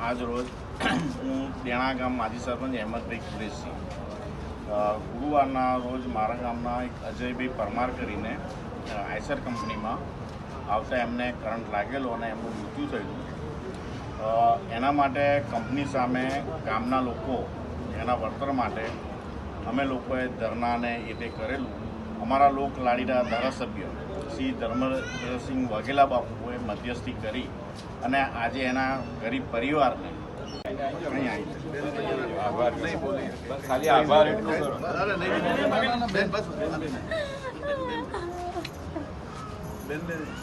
આજ રોજ હું દેણા ગામ માજી સરપંચ અહેમદભાઈ કુરેશી ગુરુવારના રોજ મારા ગામના એક અજયભાઈ પરમાર કરીને આઈસર કંપનીમાં આવતા એમને કરંટ લાગેલો અને એમનું મૃત્યુ થયેલું। એના માટે કંપની સામે ગામના લોકો એના વળતર માટે અમે લોકોએ ધરનાને એ તે કરેલું। અમારા લોક લાડીના ધારાસભ્ય શ્રી ધર્મેન્દ્રસિંહ વાઘેલા બાપુએ મધ્યસ્થી કરી અને આજે એના ગરીબ પરિવારને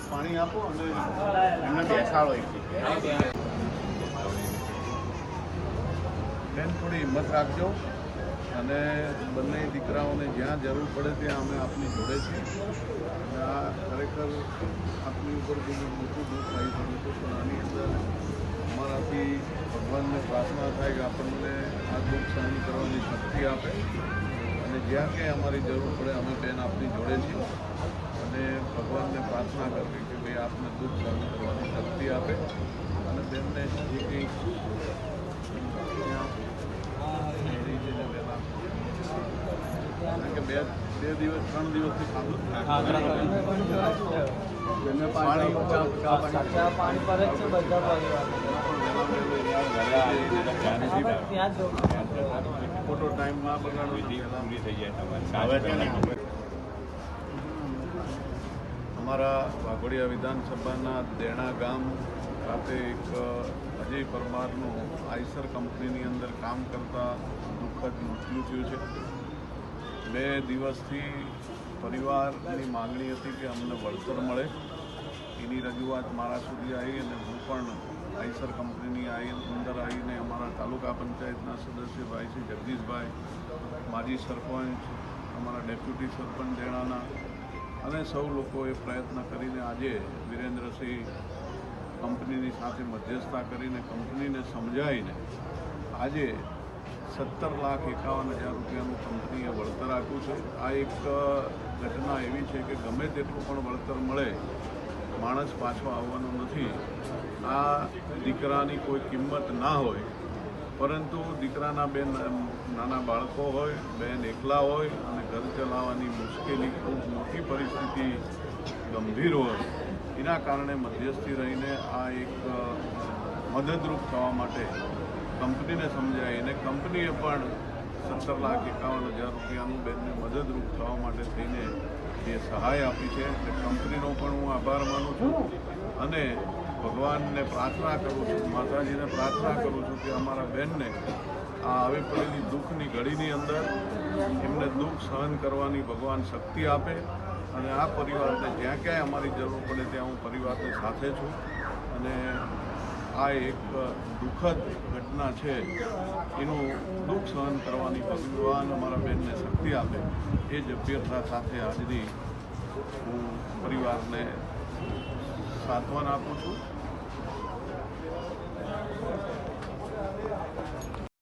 પાણી આપો અને એમને બેસાડો। બેન થોડી હિંમત રાખજો અને બંને દીકરાઓને જ્યાં જરૂર પડે ત્યાં અમે આપની જોડે છીએ। અને આ ખરેખર આપની ઉપર બહુ મોટું દુઃખ આવી પડ્યું હતું, પણ આની અંદર અમારાથી ભગવાનને પ્રાર્થના થાય કે આપણને આ દુઃખ સહન કરવાની શક્તિ આપે અને જ્યાં ક્યાંય અમારી જરૂર પડે અમે બેન આપની જોડે છીએ અને ભગવાનને પ્રાર્થના કરવી કે ભાઈ આપને દુઃખ સહન કરવાની શક્તિ આપે અને બેનને જે કંઈ કે બે દિવસ 3 દિવસથી ખાધું પાણી પર જ છે બધા ખોટો ટાઈમ ના બગાડો થઈ જાય। અમારા વાઘોડિયા વિધાનસભાના દેણા ગામ ખાતે એક અજય પરમારનું આઈસર કંપનીની અંદર કામ કરતા દુઃખદ મૃત્યુ થયું છે। 2 દિવસથી પરિવારની માંગણી હતી કે અમને વળતર મળે, એની રજૂઆત મારા સુધી આવી અને હું પણ આઈસર કંપનીની અંદર આવીને અમારા તાલુકા પંચાયતના સદસ્ય ભાઈ શ્રી જગદીશભાઈ, માજી સરપંચ, અમારા ડેપ્યુટી સરપંચ દેણાના અને સૌ લોકોએ પ્રયત્ન કરીને આજે વિરેન્દ્રસિંહ કંપનીની સાથે મધ્યસ્થતા કરીને કંપનીને સમજાવીને આજે 17,51,000 રૂપિયાનું કંપનીએ વળતર આપ્યું છે। આ એક ઘટના એવી છે કે ગમે તેટલું પણ વળતર મળે માણસ પાછો આવવાનો નથી। આ દીકરાની કોઈ કિંમત ના હોય, પરંતુ દીકરાના બે નાના બાળકો હોય, બેન એકલા હોય અને ઘર ચલાવવાની મુશ્કેલી ખૂબ મોટી પરિસ્થિતિ ગંભીર હોય, એના કારણે મધ્યસ્થી રહીને આ એક મદદરૂપ થવા માટે કંપનીને સમજાય અને કંપનીએ પણ 17,51,000 રૂપિયાનું બેનને મદદરૂપ થવા માટે થઈને એ સહાય આપી છે। એટલે કંપનીનો પણ હું આભાર માનું છું અને ભગવાનને પ્રાર્થના કરું છું, માતાજીને પ્રાર્થના કરું છું કે અમારા બેનને આ આવી પડેલી દુઃખની ઘડીની અંદર એમને દુઃખ સહન કરવાની ભગવાન શક્તિ આપે અને આ પરિવારને જ્યાં ક્યાંય અમારી જરૂર પડે ત્યાં હું પરિવારની સાથે છું અને આ એક દુઃખદ ઘટના છે, એનું દુઃખ સહન કરવાની ભગવાન અમારા બેનને શક્તિ આપે એ જ અભ્યર્થના સાથે આજની હું પરિવારને સાંત્વન આપું છું।